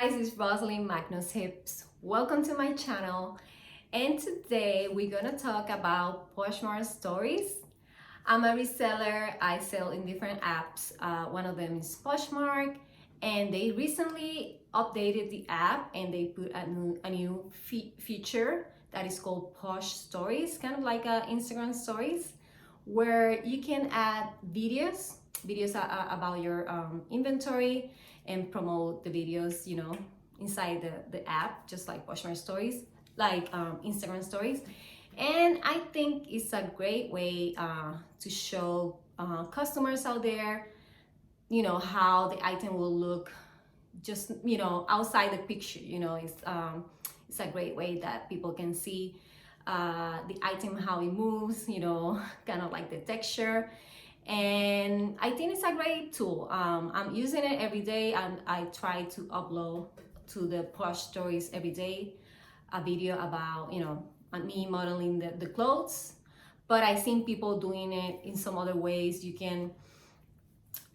Guys, it's Rosalind Magnus Hips. Welcome to my channel. And today we're gonna talk about Poshmark stories. I'm a reseller. I sell in different apps. One of them is Poshmark, and they recently updated the app and they put a new feature that is called Posh Stories, kind of like Instagram stories, where you can add videos about your inventory and promote the videos, inside the app, just like Poshmark stories, like Instagram stories. And I think it's a great way to show customers out there, how the item will look just, outside the picture. It's a great way that people can see the item, how it moves, kind of like the texture. And I think it's a great tool. I'm using it every day, and I try to upload to the Posh stories every day a video about, me modeling the clothes. But I've seen people doing it in some other ways. You can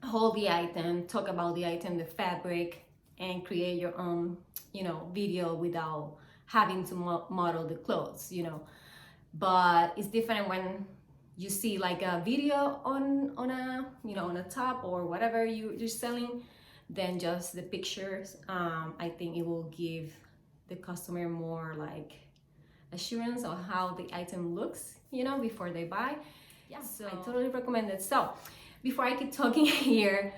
hold the item, talk about the item, the fabric, and create your own, video without having to model the clothes, But it's different when you see like a video on a, on a top or whatever you're selling, than just the pictures. I think it will give the customer more like assurance on how the item looks, before they buy. Yeah, so I totally recommend it. So before I keep talking here,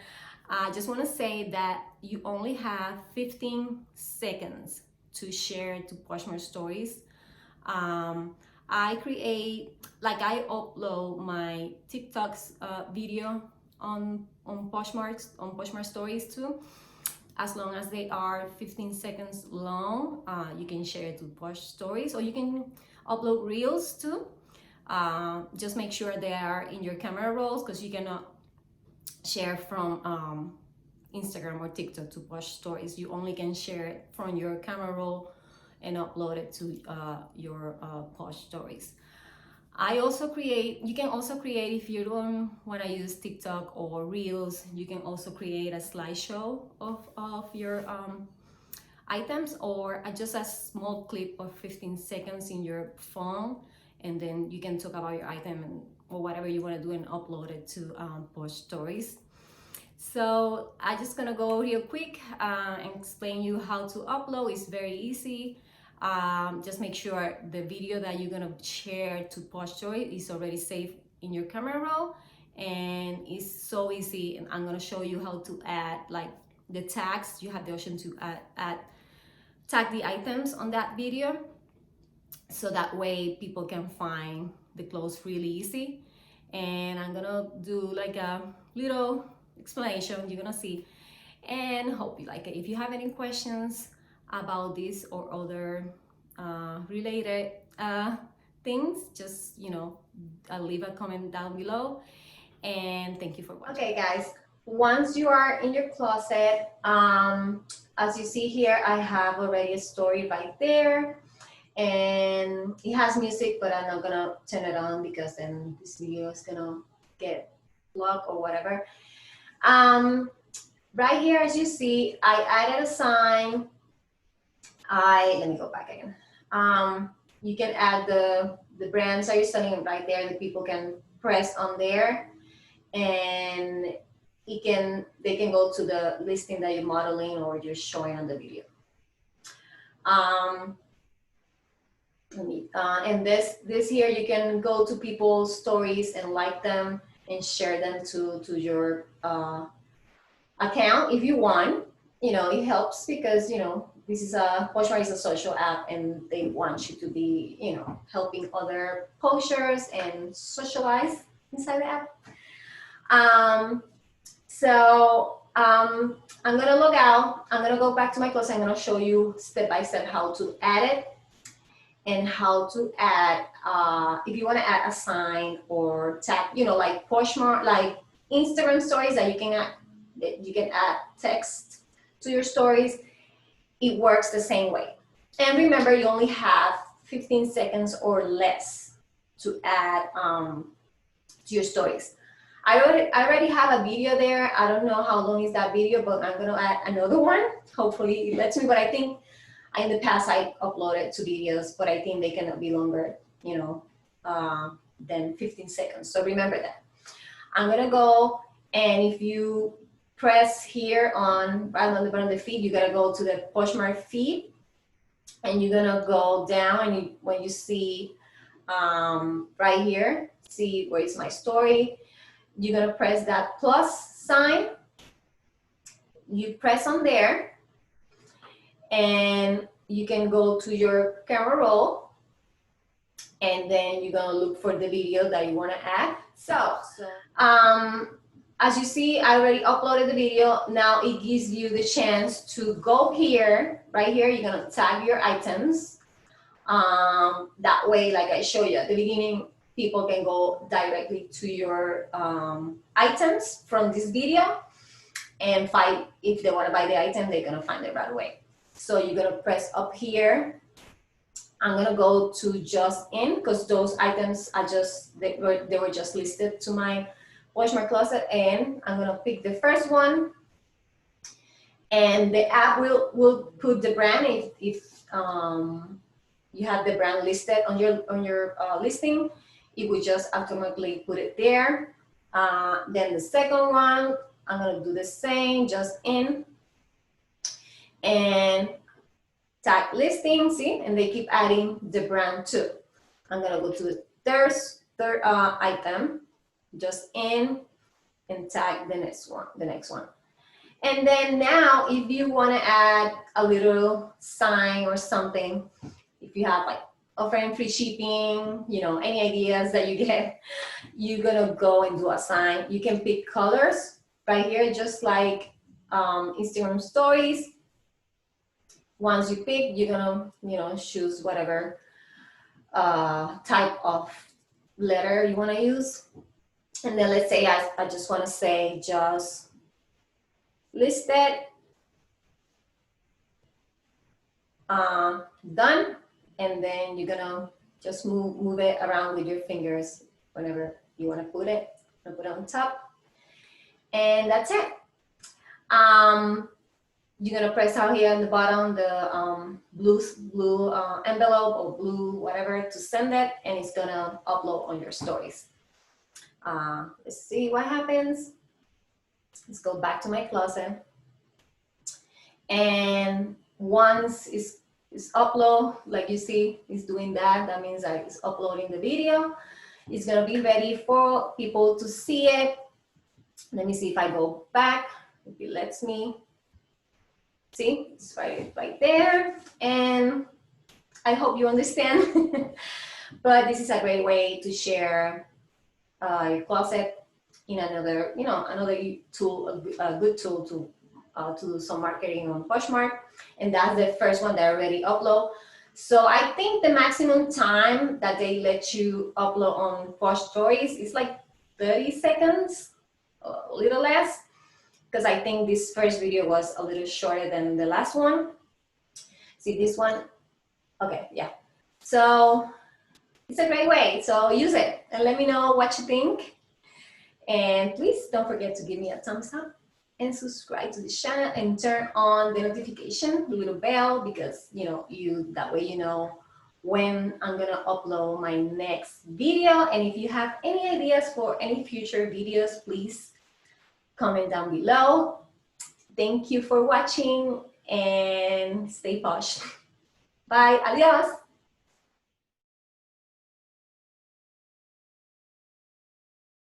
I just want to say that you only have 15 seconds to share to Poshmark stories. I upload my TikToks video on Poshmark stories too. As long as they are 15 seconds long, you can share it to Posh stories, or you can upload reels too. Just make sure they are in your camera rolls, because you cannot share from Instagram or TikTok to Posh stories. You only can share it from your camera roll and upload it to your Posh stories. You can also create, if you don't want to use TikTok or Reels, you can also create a slideshow of your items, or just a small clip of 15 seconds in your phone, and then you can talk about your item or whatever you want to do and upload it to Posh stories. So I'm just gonna go real quick and explain you how to upload. It's very easy. Just make sure the video that you're gonna share to Posh Story is already saved in your camera roll, and it's so easy. And I'm gonna show you how to add like the tags. You have the option to tag the items on that video, so that way people can find the clothes really easy. And I'm gonna do like a little explanation, you're gonna see, and hope you like it. If you have any questions about this or other related things, just leave a comment down below. And thank you for watching. Okay guys, once you are in your closet, as you see here, I have already a story right there, and it has music, but I'm not gonna turn it on because then this video is gonna get blocked or whatever. Right here, as you see, I added a sign. Let me go back again. You can add the brands that you're selling right there. The people can press on there, and they can go to the listing that you're modeling or you're showing on the video. And this here, you can go to people's stories and like them and share them to your account if you want. It helps because this is Poshmark is a social app, and they want you to be helping other posters and socialize inside the app. I'm gonna log out. I'm gonna go back to my closet. I'm gonna show you step by step how to add it, and how to add if you want to add a sign or tag, like Poshmark, like Instagram stories, that you can add text to your stories. It works the same way. And remember, you only have 15 seconds or less to add to your stories. I already have a video there. I don't know how long is that video, but I'm gonna add another one. Hopefully it lets me, but I think in the past I uploaded 2 videos, but I think they cannot be longer, you know, than 15 seconds. So remember that. I'm gonna go, and if you press here on right on the bottom of the feed, you gotta go to the Poshmark feed, and you're gonna go down, and when you see right here, see where is my story, you're gonna press that plus sign. You press on there, and you can go to your camera roll, and then you're gonna look for the video that you wanna add. So as you see, I already uploaded the video. Now it gives you the chance to go here, right here, you're gonna tag your items. That way, like I showed you at the beginning, people can go directly to your items from this video and find, if they wanna buy the item, they're gonna find it right away. So you're gonna press up here. I'm gonna go to just in, because those items are just, they were just listed to my Poshmark closet, and I'm gonna pick the first one, and the app will put the brand if you have the brand listed on your listing, it will just automatically put it there. Then the second one, I'm gonna do the same, just in, and tag listing, see, and they keep adding the brand too. I'm gonna go to the third item, just in, and tag the next one. And then now, if you want to add a little sign or something, if you have like offering free shipping, you know, any ideas that you get, you're gonna go and do a sign. You can pick colors right here, just like Instagram stories. Once you pick, you're gonna, you know, choose whatever type of letter you want to use. And then let's say I just want to say just listed, done, and then you're gonna just move it around with your fingers whenever you want to put it. Put it on top, and that's it. You're gonna press out here on the bottom the blue envelope or blue whatever to send it, and it's gonna upload on your stories. Let's see what happens. Let's go back to my closet, and once it's upload, like you see, it's doing that. That means that it's uploading the video. It's gonna be ready for people to see it. Let me see if I go back, if it lets me. See, it's right there, and I hope you understand. But this is a great way to share your closet in another, you know, another tool, a good tool to do some marketing on Poshmark. And that's the first one that I already upload. So I think the maximum time that they let you upload on Posh Stories is like 30 seconds, a little less, because I think this first video was a little shorter than the last one. See this one? Okay, yeah. So it's a great way, so use it and let me know what you think. And please don't forget to give me a thumbs up and subscribe to the channel and turn on the notification, the little bell, because you know, that way you know when I'm gonna upload my next video. And if you have any ideas for any future videos, please comment down below. Thank you for watching, and stay posh. Bye, adios.